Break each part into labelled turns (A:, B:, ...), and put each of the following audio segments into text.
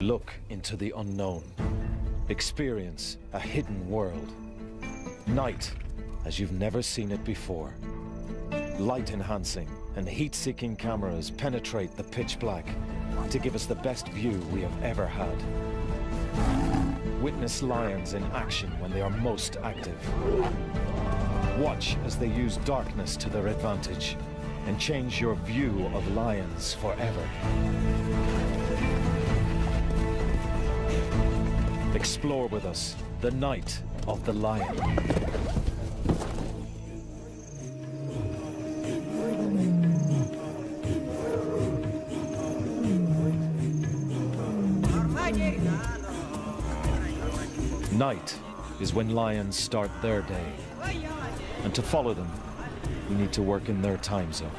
A: Look into the unknown. Experience a hidden world. Night as you've never seen it before. Light-enhancing and heat-seeking cameras penetrate the pitch black to give us the best view we have ever had. Witness lions in action when they are most active. Watch as they use darkness to their advantage and change your view of lions forever. Explore with us the night of the lion. Night is when lions start their day. And to follow them, we need to work in their time zone.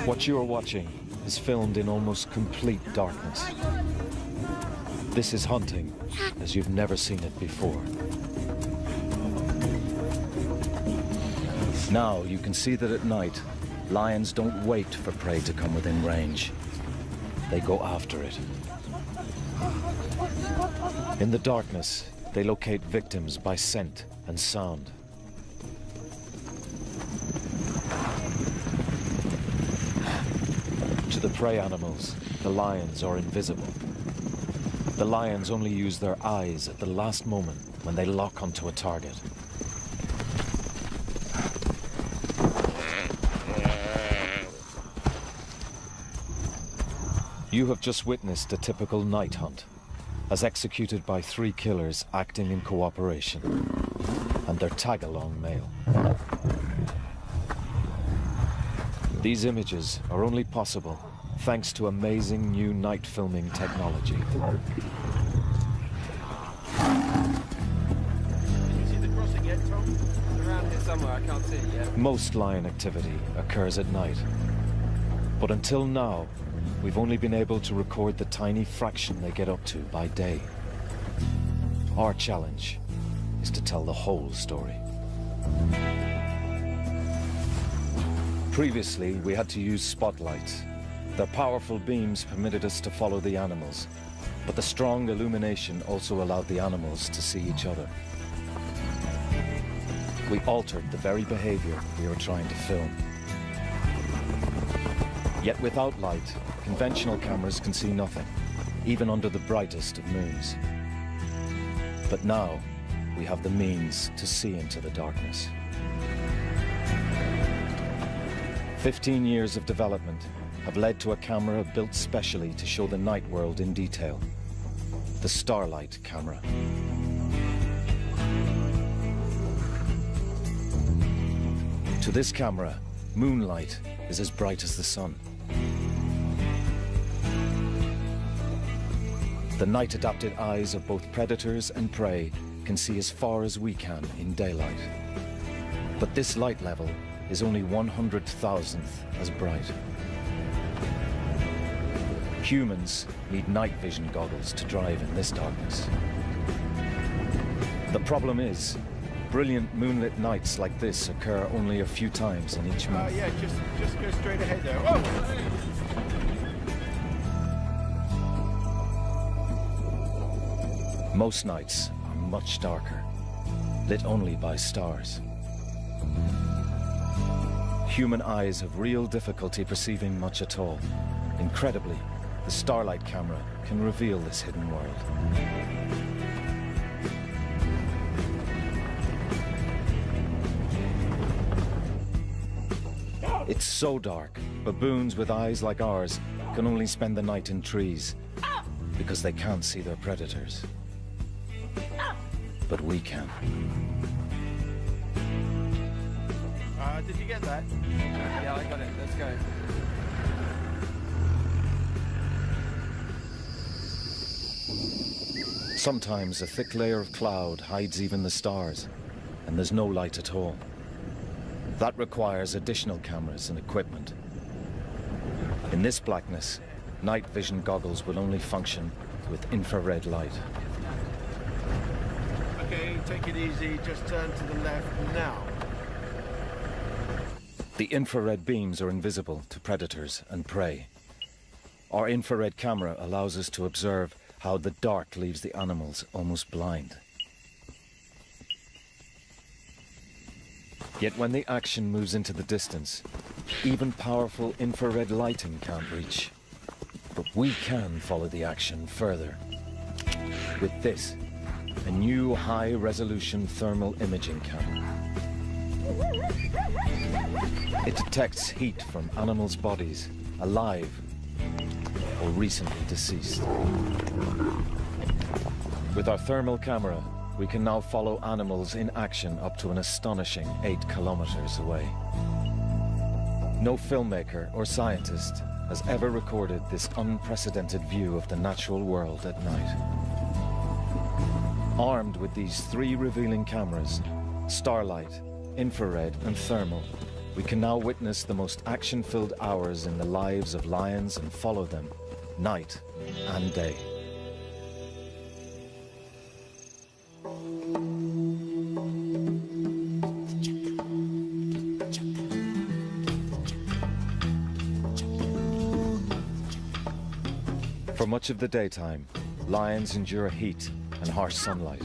A: What you are watching is filmed in almost complete darkness. This is hunting as you've never seen it before. Now you can see that at night, lions don't wait for prey to come within range. They go after it. In the darkness, they locate victims by scent and sound. To the prey animals, the lions are invisible. The lions only use their eyes at the last moment when they lock onto a target. You have just witnessed a typical night hunt, as executed by 3 killers acting in cooperation, and their tag-along male. These images are only possible thanks to amazing new night filming technology.
B: Can you see the crossing yet, Tom? It's around here somewhere, I can't see it yet.
A: Most lion activity occurs at night, but until now, we've only been able to record the tiny fraction they get up to by day. Our challenge is to tell the whole story. Previously, we had to use spotlights. Their powerful beams permitted us to follow the animals, but the strong illumination also allowed the animals to see each other. We altered the very behavior we were trying to film. Yet without light, conventional cameras can see nothing, even under the brightest of moons. But now, we have the means to see into the darkness. 15 years of development have led to a camera built specially to show the night world in detail. The Starlight camera. To this camera, moonlight is as bright as the sun. The night-adapted eyes of both predators and prey can see as far as we can in daylight. But this light level is only 100,000th as bright. Humans need night vision goggles to drive in this darkness. The problem is, brilliant moonlit nights like this occur only a few times in each month.
B: Yeah, just go straight ahead there. Whoa!
A: Most nights are much darker, lit only by stars. Human eyes have real difficulty perceiving much at all. Incredibly, the Starlight camera can reveal this hidden world. It's so dark, baboons with eyes like ours can only spend the night in trees because they can't see their predators. But we can.
B: Did you get that? Yeah, I got it. Let's go.
A: Sometimes a thick layer of cloud hides even the stars, and there's no light at all. That requires additional cameras and equipment. In this blackness, night vision goggles will only function with infrared light.
B: Okay, take it easy. Just turn to the left now.
A: The infrared beams are invisible to predators and prey. Our infrared camera allows us to observe how the dark leaves the animals almost blind. Yet when the action moves into the distance, even powerful infrared lighting can't reach. But we can follow the action further. With this, a new high-resolution thermal imaging camera. It detects heat from animals' bodies, alive or recently deceased. With our thermal camera, we can now follow animals in action up to an astonishing 8 kilometers away. No filmmaker or scientist has ever recorded this unprecedented view of the natural world at night. Armed with these 3 revealing cameras, starlight, infrared and thermal, we can now witness the most action-filled hours in the lives of lions and follow them, night and day. For much of the daytime, lions endure heat and harsh sunlight.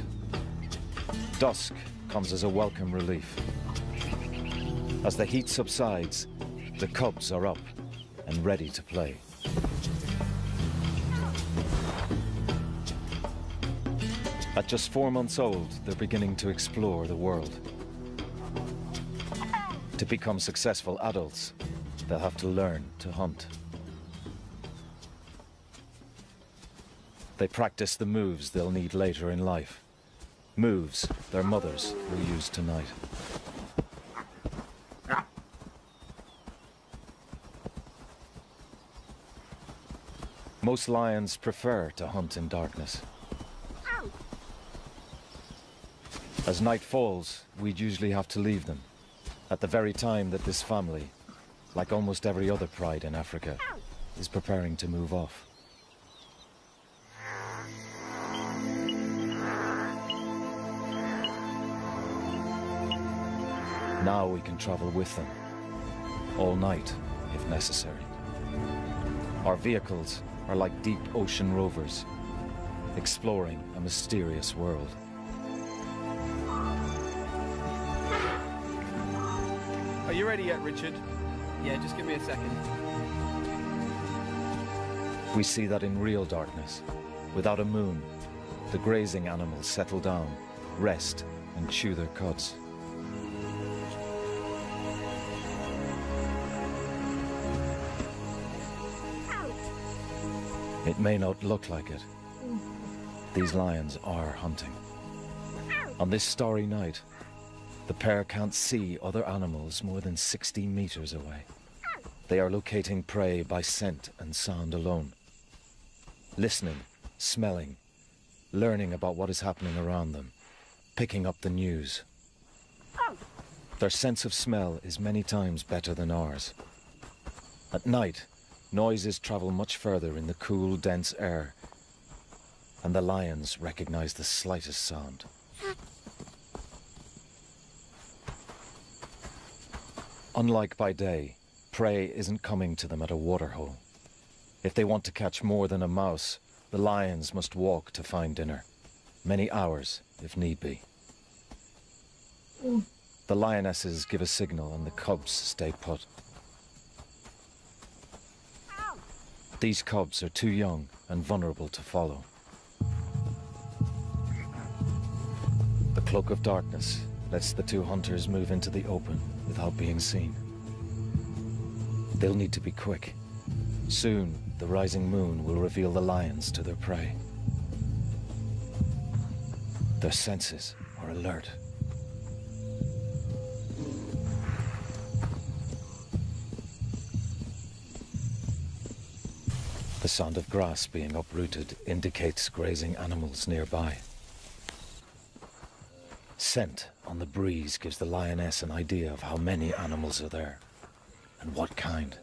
A: Dusk comes as a welcome relief. As the heat subsides, the cubs are up and ready to play. At just 4 months old, they're beginning to explore the world. To become successful adults, they'll have to learn to hunt. They practice the moves they'll need later in life. Moves their mothers will use tonight. Most lions prefer to hunt in darkness. As night falls, we'd usually have to leave them, at the very time that this family, like almost every other pride in Africa, is preparing to move off. Now we can travel with them, all night if necessary. Our vehicles are like deep ocean rovers, exploring a mysterious world.
B: Are you ready yet, Richard? Yeah, just give me a second.
A: We see that in real darkness, without a moon, the grazing animals settle down, rest, and chew their cuds. It may not look like it. These lions are hunting. On this starry night, the pair can't see other animals more than 60 meters away. They are locating prey by scent and sound alone. Listening, smelling, learning about what is happening around them, picking up the news. Their sense of smell is many times better than ours. At night, noises travel much further in the cool, dense air, and the lions recognize the slightest sound. Unlike by day, prey isn't coming to them at a waterhole. If they want to catch more than a mouse, the lions must walk to find dinner, many hours if need be. The lionesses give a signal and the cubs stay put. These cubs are too young and vulnerable to follow. The cloak of darkness lets the 2 hunters move into the open without being seen. They'll need to be quick. Soon, the rising moon will reveal the lions to their prey. Their senses are alert. The sound of grass being uprooted indicates grazing animals nearby. Scent on the breeze gives the lioness an idea of how many animals are there, and what kind.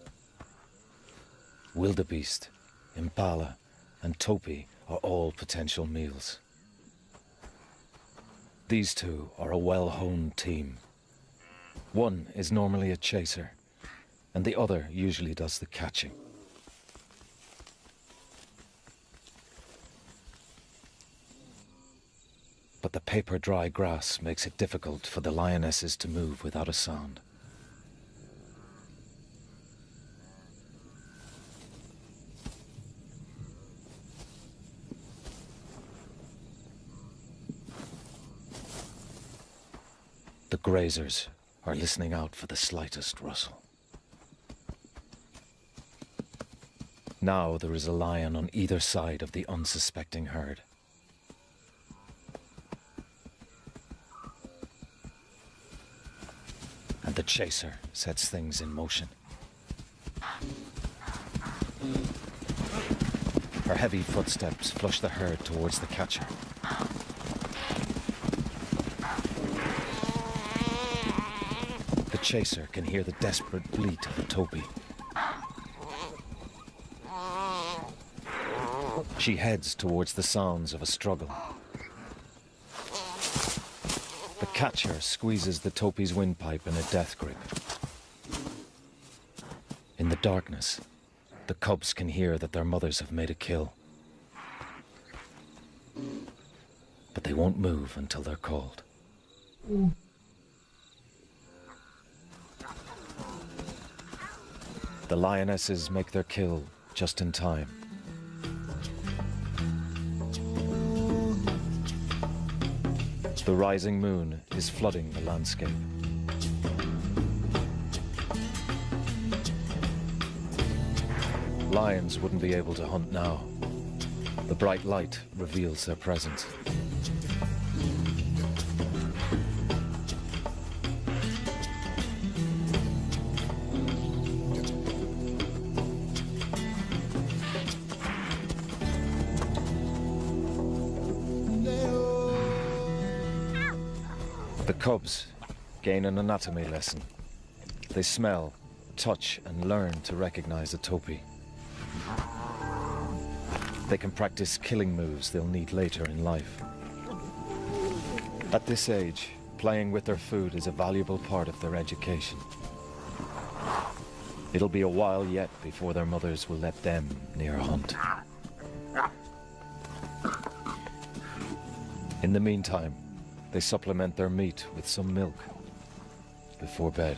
A: Wildebeest, impala, and topi are all potential meals. These 2 are a well-honed team. One is normally a chaser, and the other usually does the catching. but the paper-dry grass makes it difficult for the lionesses to move without a sound. The grazers are listening out for the slightest rustle. Now there is a lion on either side of the unsuspecting herd. And the chaser sets things in motion. Her heavy footsteps flush the herd towards the catcher. The chaser can hear the desperate bleat of a topi. She heads towards the sounds of a struggle. The catcher squeezes the topi's windpipe in a death grip. In the darkness, the cubs can hear that their mothers have made a kill. But they won't move until they're called. The lionesses make their kill just in time. The rising moon is flooding the landscape. Lions wouldn't be able to hunt now. The bright light reveals their presence. The cubs gain an anatomy lesson. They smell, touch, and learn to recognize a topi. They can practice killing moves they'll need later in life. At this age, playing with their food is a valuable part of their education. It'll be a while yet before their mothers will let them near a hunt. In the meantime, they supplement their meat with some milk before bed.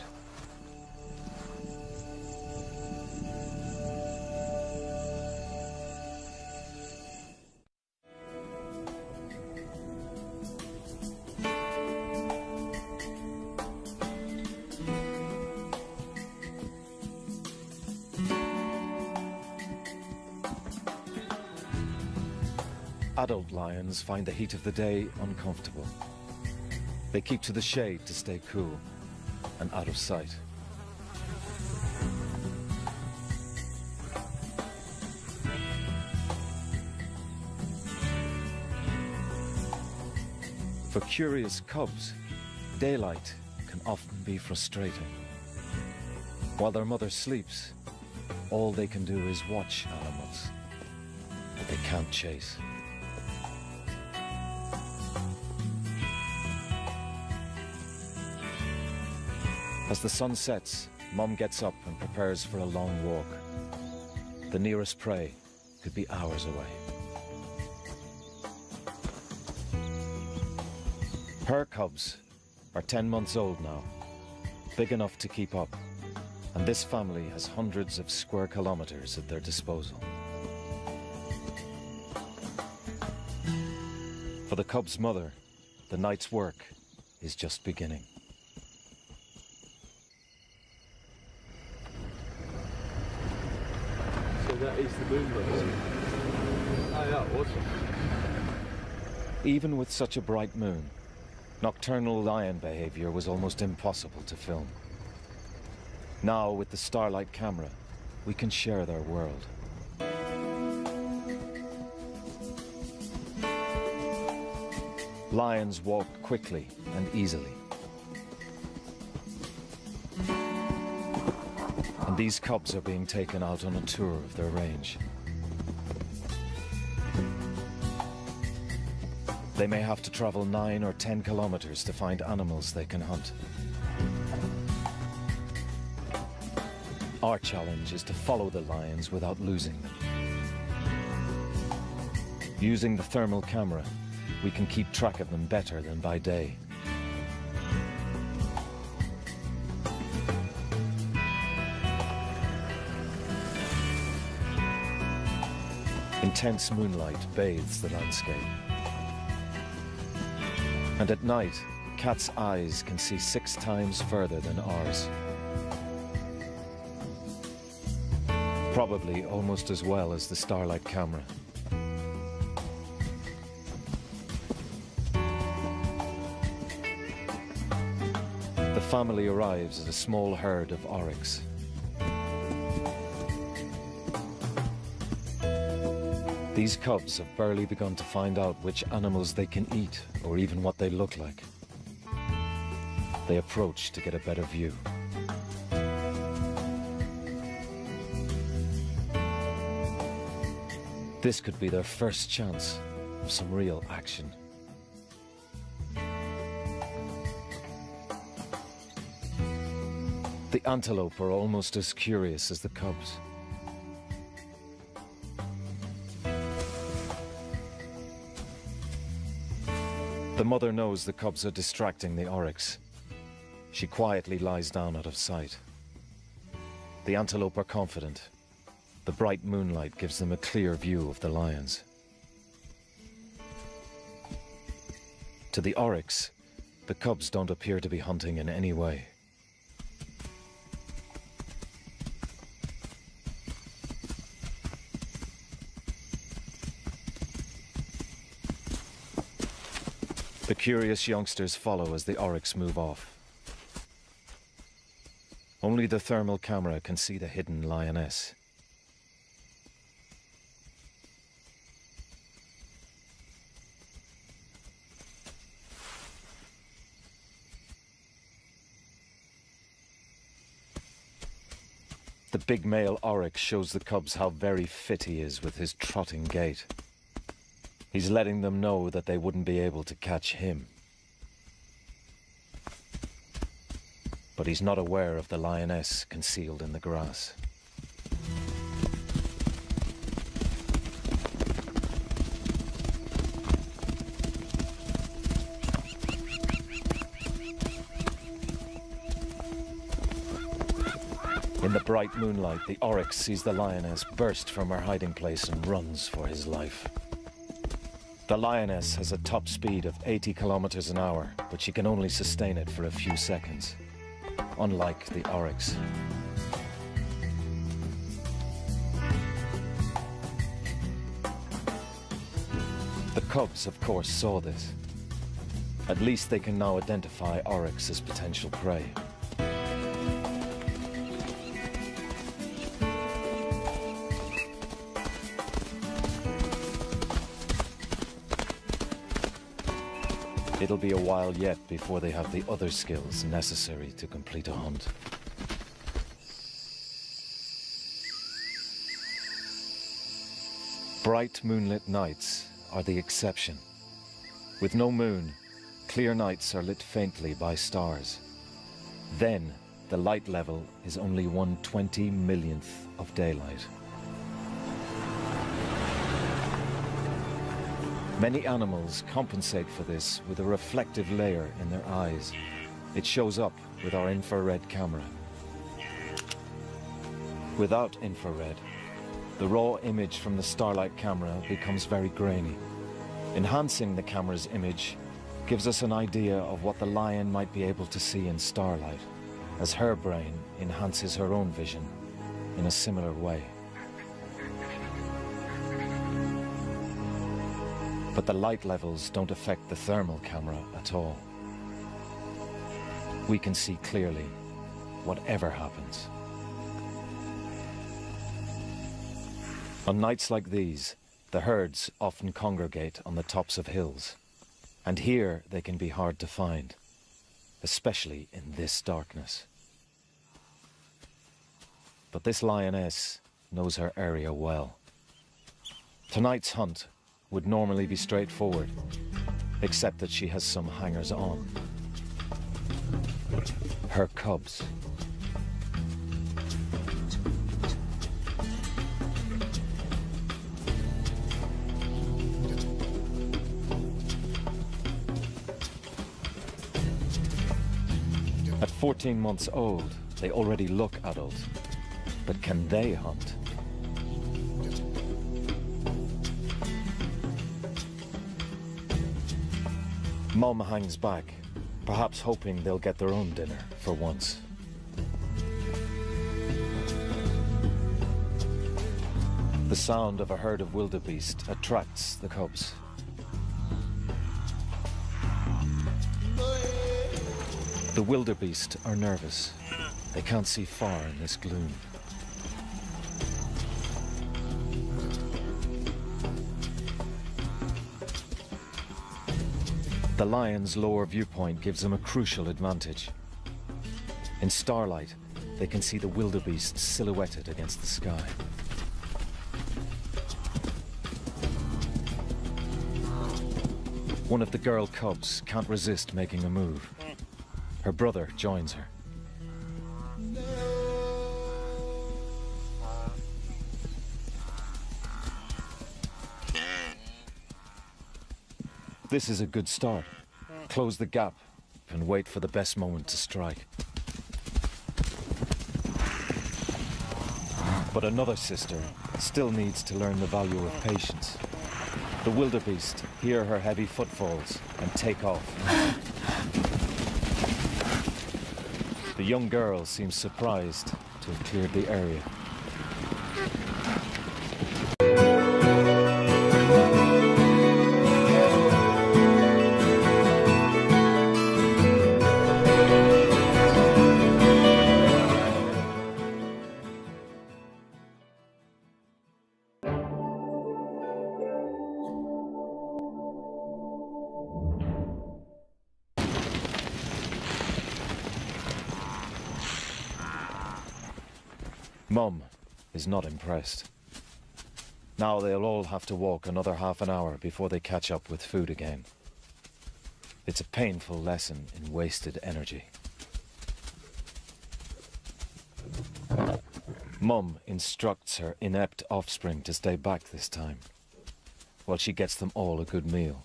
A: Adult lions find the heat of the day uncomfortable. They keep to the shade to stay cool and out of sight. For curious cubs, daylight can often be frustrating. While their mother sleeps, all they can do is watch animals that they can't chase. As the sun sets, Mom gets up and prepares for a long walk. The nearest prey could be hours away. Her cubs are 10 months old now, big enough to keep up, and this family has hundreds of square kilometers at their disposal. For the cubs' mother, the night's work is just beginning.
B: That is the moon base. Oh yeah, awesome.
A: Even with such a bright moon, nocturnal lion behavior was almost impossible to film. Now, with the Starlight camera, we can share their world. Lions walk quickly and easily. And these cubs are being taken out on a tour of their range. They may have to travel 9 or 10 kilometers to find animals they can hunt. Our challenge is to follow the lions without losing them. Using the thermal camera, we can keep track of them better than by day. Intense moonlight bathes the landscape. And at night, cats' eyes can see 6 times further than ours. Probably almost as well as the Starlight camera. The family arrives at a small herd of oryx. These cubs have barely begun to find out which animals they can eat or even what they look like. They approach to get a better view. This could be their first chance of some real action. The antelope are almost as curious as the cubs. The mother knows the cubs are distracting the oryx. She quietly lies down out of sight. The antelope are confident. The bright moonlight gives them a clear view of the lions. To the oryx, the cubs don't appear to be hunting in any way. The curious youngsters follow as the oryx move off. Only the thermal camera can see the hidden lioness. The big male oryx shows the cubs how very fit he is with his trotting gait. He's letting them know that they wouldn't be able to catch him. But he's not aware of the lioness concealed in the grass. In the bright moonlight, the oryx sees the lioness burst from her hiding place and runs for his life. The lioness has a top speed of 80 kilometers an hour, but she can only sustain it for a few seconds, unlike the oryx. The cubs, of course, saw this. At least they can now identify oryx as potential prey. It'll be a while yet before they have the other skills necessary to complete a hunt. Bright moonlit nights are the exception. With no moon, clear nights are lit faintly by stars. Then, the light level is only 1/20 millionth of daylight. Many animals compensate for this with a reflective layer in their eyes. It shows up with our infrared camera. Without infrared, the raw image from the Starlight camera becomes very grainy. Enhancing the camera's image gives us an idea of what the lion might be able to see in starlight, as her brain enhances her own vision in a similar way. But the light levels don't affect the thermal camera at all. We can see clearly, whatever happens. On nights like these, the herds often congregate on the tops of hills, and here they can be hard to find, especially in this darkness. But this lioness knows her area well. Tonight's hunt would normally be straightforward, except that she has some hangers-on. Her cubs. At 14 months old, they already look adult. But can they hunt? Mom hangs back, perhaps hoping they'll get their own dinner for once. The sound of a herd of wildebeest attracts the cubs. The wildebeest are nervous. They can't see far in this gloom. The lion's lower viewpoint gives them a crucial advantage. In starlight, they can see the wildebeest silhouetted against the sky. One of the girl cubs can't resist making a move. Her brother joins her. This is a good start. Close the gap and wait for the best moment to strike. But another sister still needs to learn the value of patience. The wildebeest hear her heavy footfalls and take off. The young girl seems surprised to have cleared the area. Mum is not impressed. Now they'll all have to walk another half an hour before they catch up with food again. It's a painful lesson in wasted energy. Mum instructs her inept offspring to stay back this time, while she gets them all a good meal.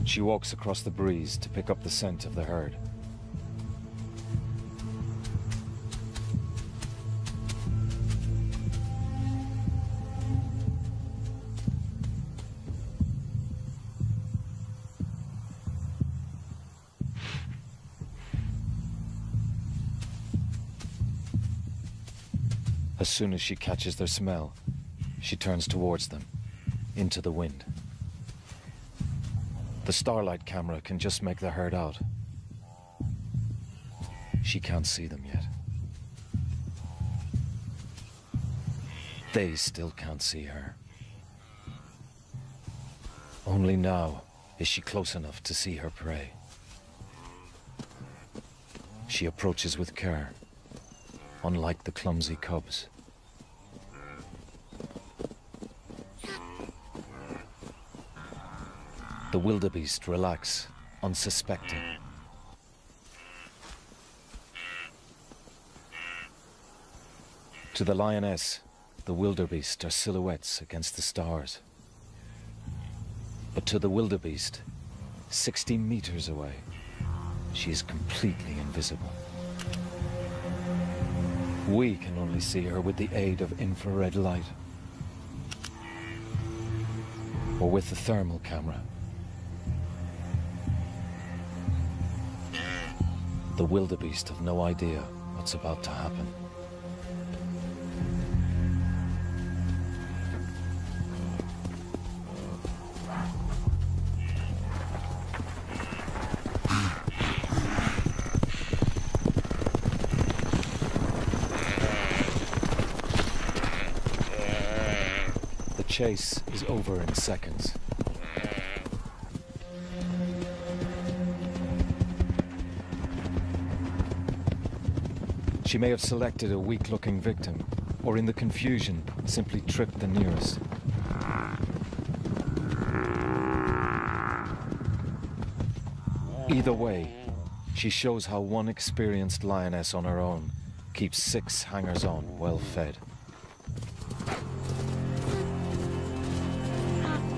A: She walks across the breeze to pick up the scent of the herd. As soon as she catches their smell, she turns towards them, into the wind. The starlight camera can just make the herd out. She can't see them yet. They still can't see her. Only now is she close enough to see her prey. She approaches with care, unlike the clumsy cubs. The wildebeest relax, unsuspecting. To the lioness, the wildebeest are silhouettes against the stars. But to the wildebeest, 60 meters away, she is completely invisible. We can only see her with the aid of infrared light, or with the thermal camera. The wildebeest have no idea what's about to happen. The chase is over in seconds. She may have selected a weak-looking victim, or in the confusion, simply tripped the nearest. Either way, she shows how one experienced lioness on her own keeps 6 hangers-on well fed.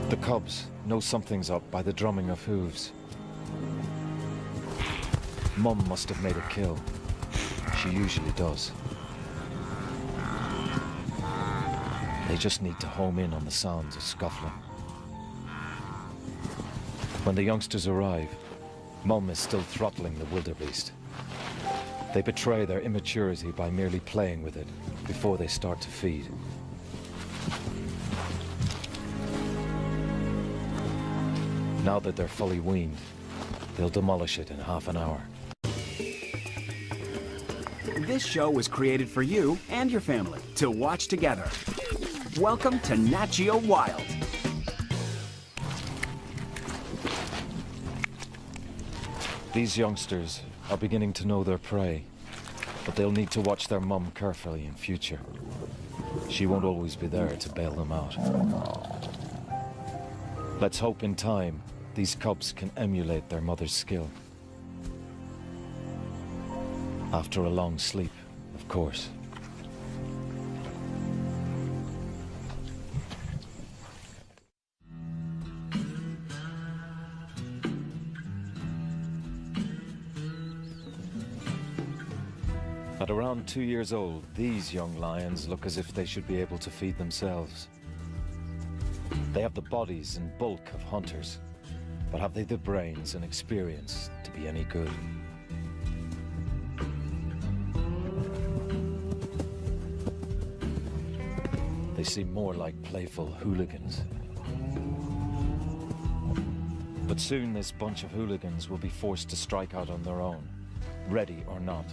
A: The cubs know something's up by the drumming of hooves. Mum must have made a kill. She usually does. They just need to home in on the sounds of scuffling. When the youngsters arrive, Mum is still throttling the wildebeest. They betray their immaturity by merely playing with it before they start to feed. Now that they're fully weaned, they'll demolish it in half an hour.
C: This show was created for you and your family to watch together. Welcome to Nat Geo Wild.
A: These youngsters are beginning to know their prey, but they'll need to watch their mum carefully in future. She won't always be there to bail them out. Let's hope in time these cubs can emulate their mother's skill. After a long sleep, of course. At around 2 years old, these young lions look as if they should be able to feed themselves. They have the bodies and bulk of hunters, but have they the brains and experience to be any good? They seem more like playful hooligans. But soon this bunch of hooligans will be forced to strike out on their own, ready or not.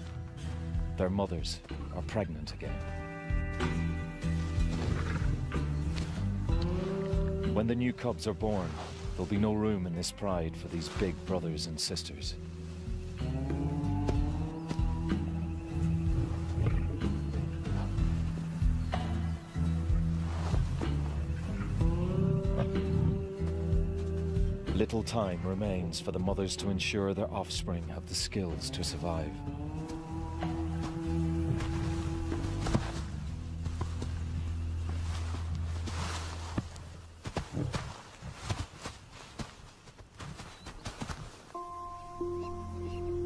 A: Their mothers are pregnant again. When the new cubs are born, there'll be no room in this pride for these big brothers and sisters. Little time remains for the mothers to ensure their offspring have the skills to survive.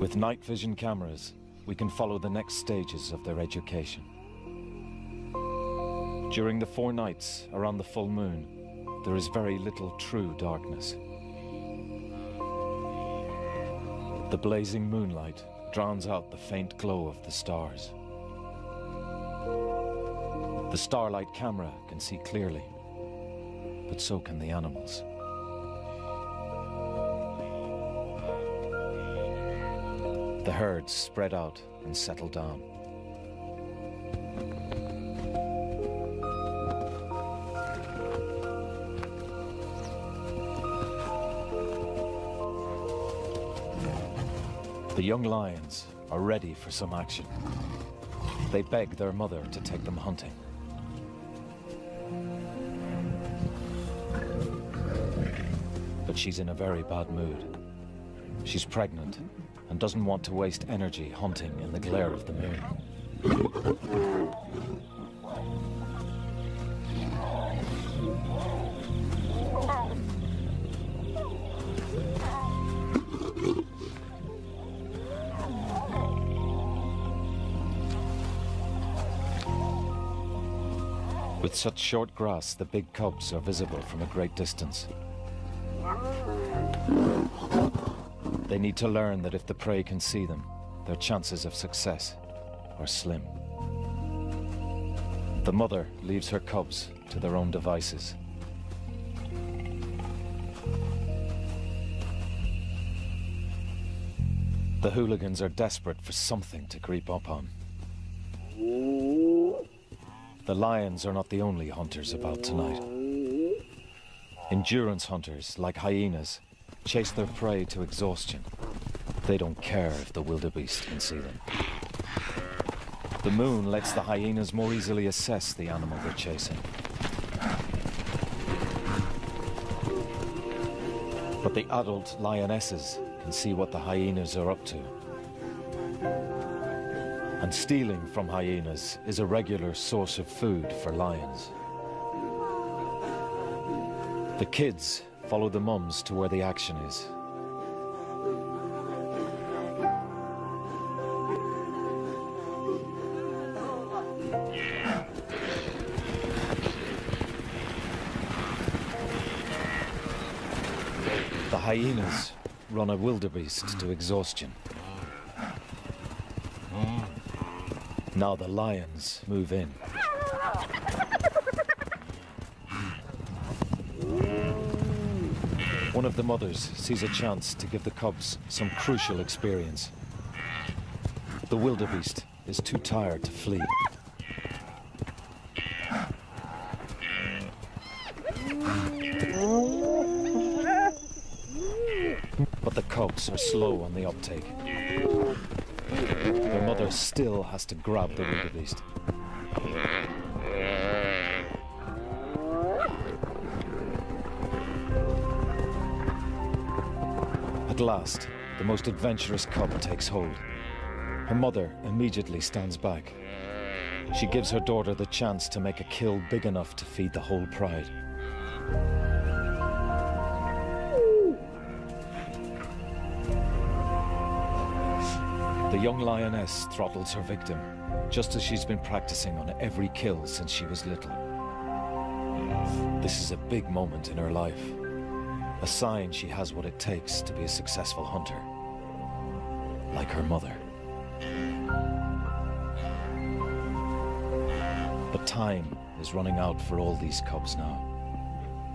A: With night vision cameras, we can follow the next stages of their education. During the 4 nights around the full moon, there is very little true darkness. The blazing moonlight drowns out the faint glow of the stars. The starlight camera can see clearly, but so can the animals. The herds spread out and settle down. The young lions are ready for some action. They beg their mother to take them hunting. But she's in a very bad mood. She's pregnant and doesn't want to waste energy hunting in the glare of the moon. With such short grass, the big cubs are visible from a great distance. They need to learn that if the prey can see them, their chances of success are slim. The mother leaves her cubs to their own devices. The hooligans are desperate for something to creep up on. The lions are not the only hunters about tonight. Endurance hunters, like hyenas, chase their prey to exhaustion. They don't care if the wildebeest can see them. The moon lets the hyenas more easily assess the animal they're chasing. But the adult lionesses can see what the hyenas are up to. And stealing from hyenas is a regular source of food for lions. The kids follow the mums to where the action is. hyenas run a wildebeest to exhaustion. Now the lions move in. One of the mothers sees a chance to give the cubs some crucial experience. The wildebeest is too tired to flee. But the cubs are slow on the uptake. Their mother still has to grab the wildebeest. At last, the most adventurous cub takes hold. Her mother immediately stands back. She gives her daughter the chance to make a kill big enough to feed the whole pride. The young lioness throttles her victim, just as she's been practicing on every kill since she was little. This is a big moment in her life, a sign she has what it takes to be a successful hunter, like her mother. But time is running out for all these cubs now.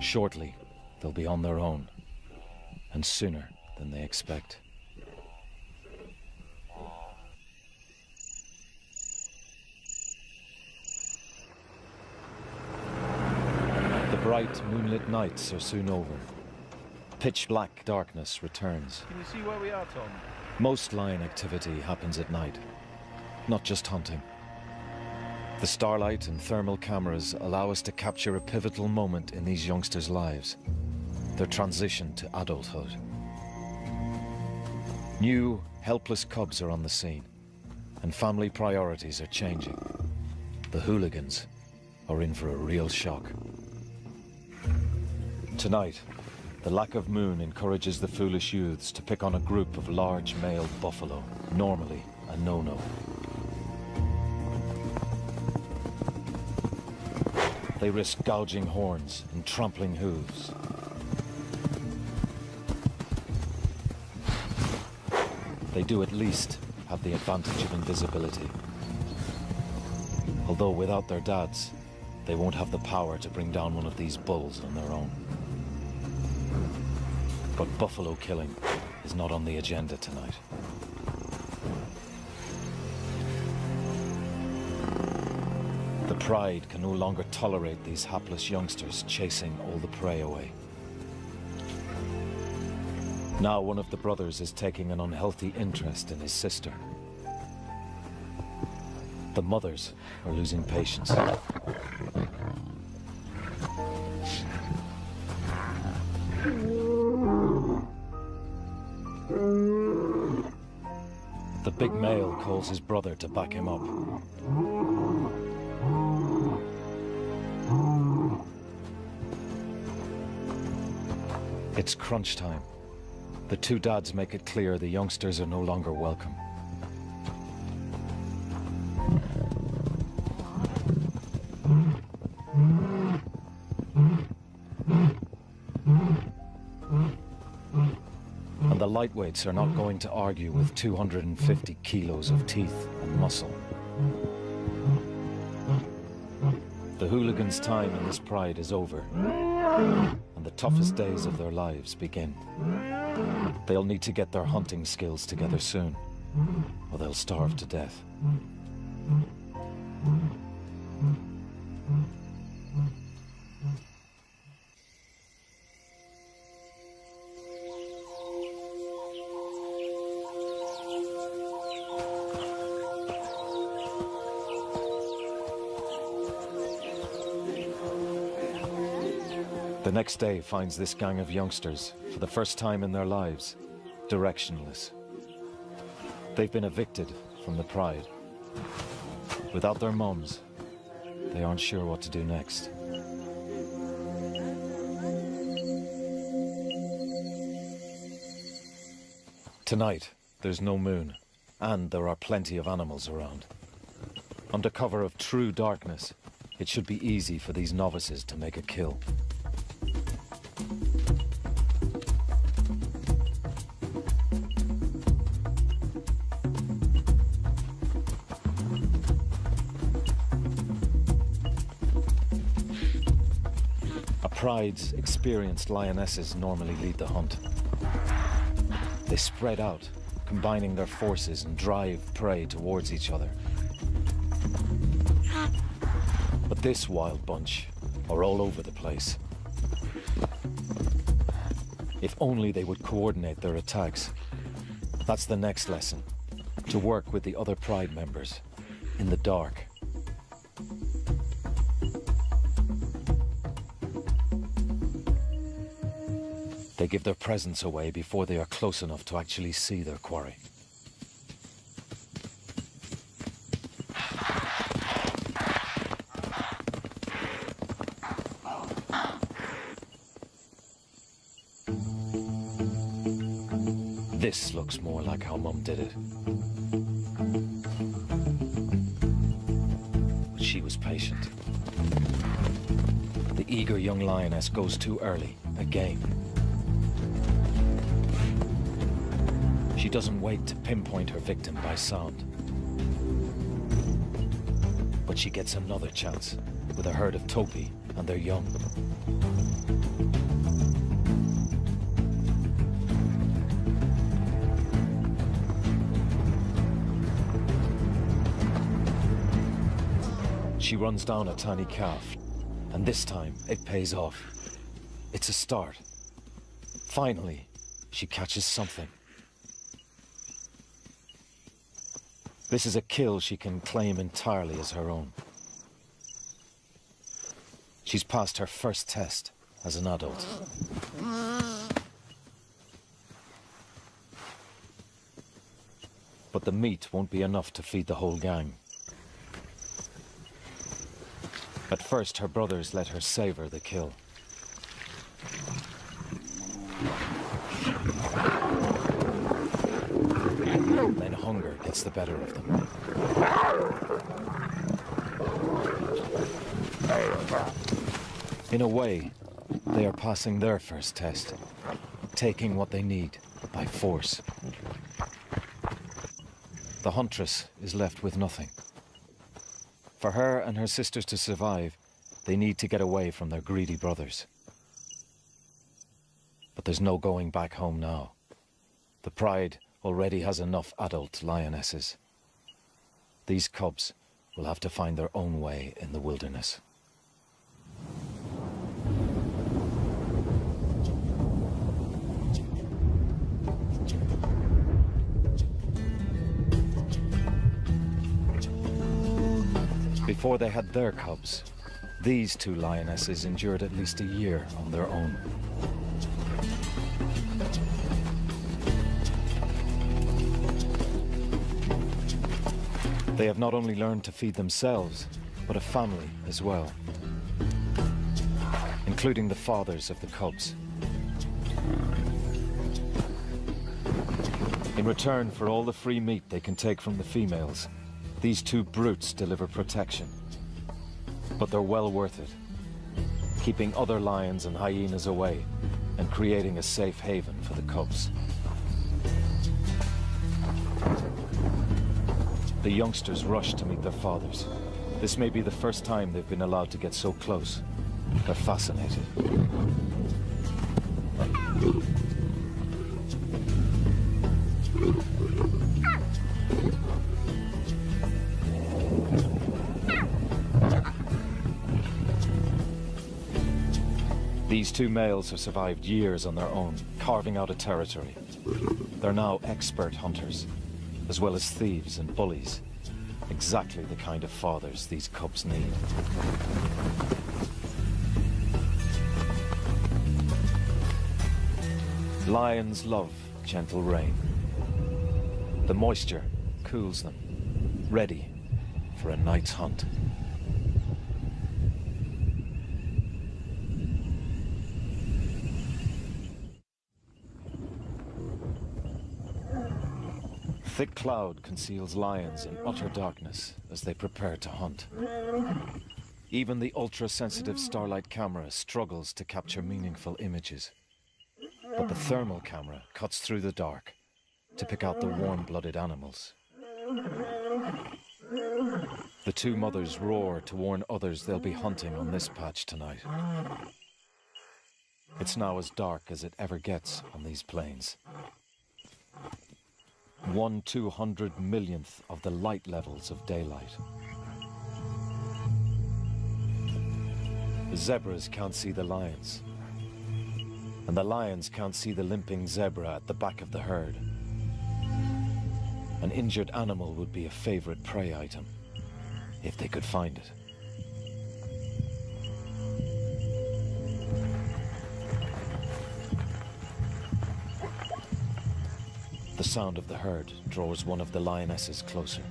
A: Shortly, they'll be on their own, and sooner than they expect. The bright moonlit nights are soon over. Pitch black darkness returns.
B: Can you see where we are, Tom?
A: Most lion activity happens at night, not just hunting. The starlight and thermal cameras allow us to capture a pivotal moment in these youngsters' lives, their transition to adulthood. New, helpless cubs are on the scene, and family priorities are changing. The hooligans are in for a real shock. Tonight, the lack of moon encourages the foolish youths to pick on a group of large male buffalo, normally a no-no. They risk gouging horns and trampling hooves. They do at least have the advantage of invisibility. Although without their dads, they won't have the power to bring down one of these bulls on their own. But buffalo killing is not on the agenda tonight. The pride can no longer tolerate these hapless youngsters chasing all the prey away. Now one of the brothers is taking an unhealthy interest in his sister. The mothers are losing patience. The big male calls his brother to back him up. It's crunch time. The two dads make it clear the youngsters are no longer welcome. And the lightweights are not going to argue with 250 kilos of teeth and muscle. The hooligans' time in this pride is over, and the toughest days of their lives begin. They'll need to get their hunting skills together soon, or they'll starve to death. The next day finds this gang of youngsters, for the first time in their lives, directionless. They've been evicted from the pride. Without their mums, they aren't sure what to do next. Tonight, there's no moon, and there are plenty of animals around. Under cover of true darkness, it should be easy for these novices to make a kill. pride's experienced lionesses normally lead the hunt. They spread out, combining their forces and drive prey towards each other. But this wild bunch are all over the place. If only they would coordinate their attacks. That's the next lesson, to work with the other pride members in the dark. They give their presence away before they are close enough to actually see their quarry. This looks more like how Mum did it. But she was patient. The eager young lioness goes too early, again. She doesn't wait to pinpoint her victim by sound. But she gets another chance with a herd of topi and their young. She runs down a tiny calf, and this time it pays off. It's a start. Finally, she catches something. This is a kill she can claim entirely as her own. She's passed her first test as an adult. But the meat won't be enough to feed the whole gang. At first, her brothers let her savor the kill. Then hunger gets the better of them. In a way, they are passing their first test, taking what they need by force. The huntress is left with nothing. For her and her sisters to survive, they need to get away from their greedy brothers. But there's no going back home now. The pride already has enough adult lionesses. These cubs will have to find their own way in the wilderness. Before they had their cubs, these two lionesses endured at least a year on their own. They have not only learned to feed themselves, but a family as well, including the fathers of the cubs. In return for all the free meat they can take from the females, these two brutes deliver protection. But they're well worth it, keeping other lions and hyenas away and creating a safe haven for the cubs. The youngsters rush to meet their fathers. This may be the first time they've been allowed to get so close. They're fascinated. These two males have survived years on their own, carving out a territory. They're now expert hunters, as well as thieves and bullies. Exactly the kind of fathers these cubs need. Lions love gentle rain. The moisture cools them, ready for a night's hunt. Thick cloud conceals lions in utter darkness as they prepare to hunt. Even the ultra-sensitive starlight camera struggles to capture meaningful images. But the thermal camera cuts through the dark to pick out the warm-blooded animals. The two mothers roar to warn others they'll be hunting on this patch tonight. It's now as dark as it ever gets on these plains. 1/200 millionth of the light levels of daylight. The zebras can't see the lions, and the lions can't see the limping zebra at the back of the herd. An injured animal would be a favorite prey item, if they could find it. The sound of the herd draws one of the lionesses closer.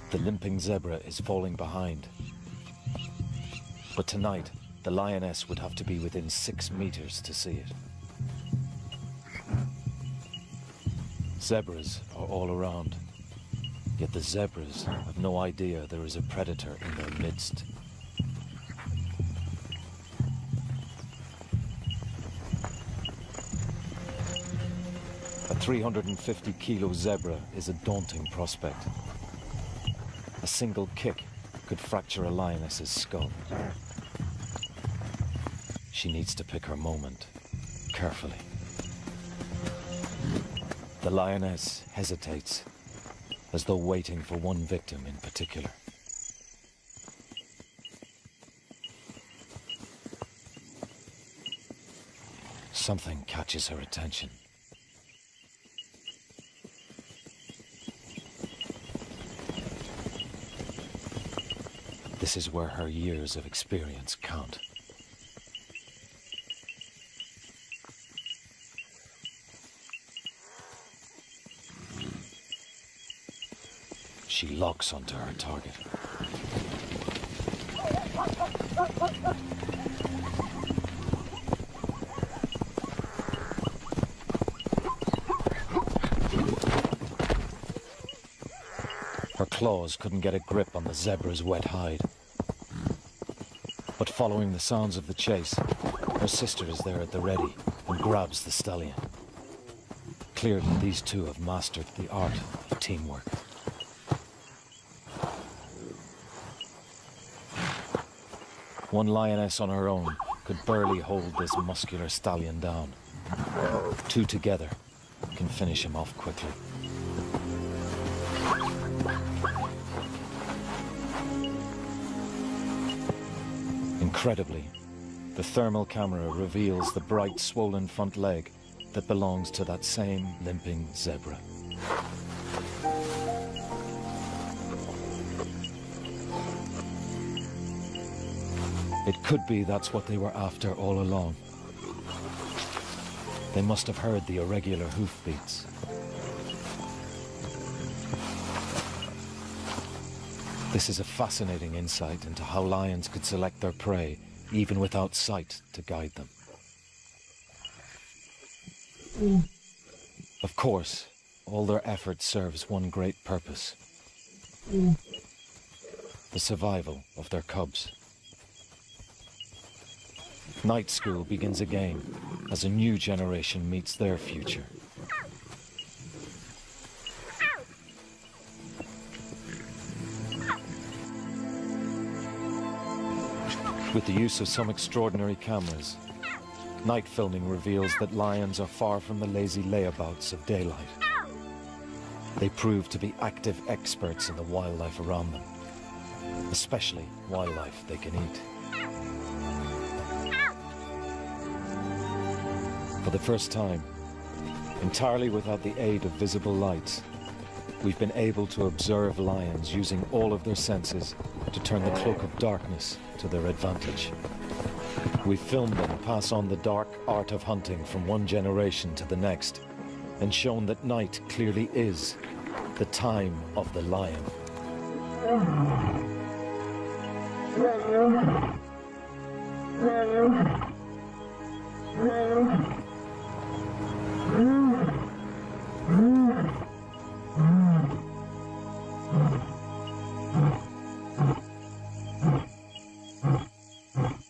A: The limping zebra is falling behind. But tonight, the lioness would have to be within 6 meters to see it. Zebras are all around. Yet the zebras have no idea there is a predator in their midst. A 350-kilo zebra is a daunting prospect. A single kick could fracture a lioness's skull. She needs to pick her moment carefully. The lioness hesitates, as though waiting for one victim in particular. Something catches her attention. This is where her years of experience count. She locks onto her target. Her claws couldn't get a grip on the zebra's wet hide. But following the sounds of the chase, her sister is there at the ready and grabs the stallion. Clearly, these two have mastered the art of teamwork. One lioness on her own could barely hold this muscular stallion down. Two together can finish him off quickly. Incredibly, the thermal camera reveals the bright, swollen front leg that belongs to that same limping zebra. It could be that's what they were after all along. They must have heard the irregular hoofbeats. This is a fascinating insight into how lions could select their prey, even without sight to guide them. Of course, all their effort serves one great purpose: the survival of their cubs. Night school begins again as a new generation meets their future. With the use of some extraordinary cameras, night filming reveals that lions are far from the lazy layabouts of daylight. They prove to be active experts in the wildlife around them, especially wildlife they can eat. For the first time, entirely without the aid of visible lights, we've been able to observe lions using all of their senses to turn the cloak of darkness to their advantage. We've filmed them pass on the dark art of hunting from one generation to the next, and shown that night clearly is the time of the lion.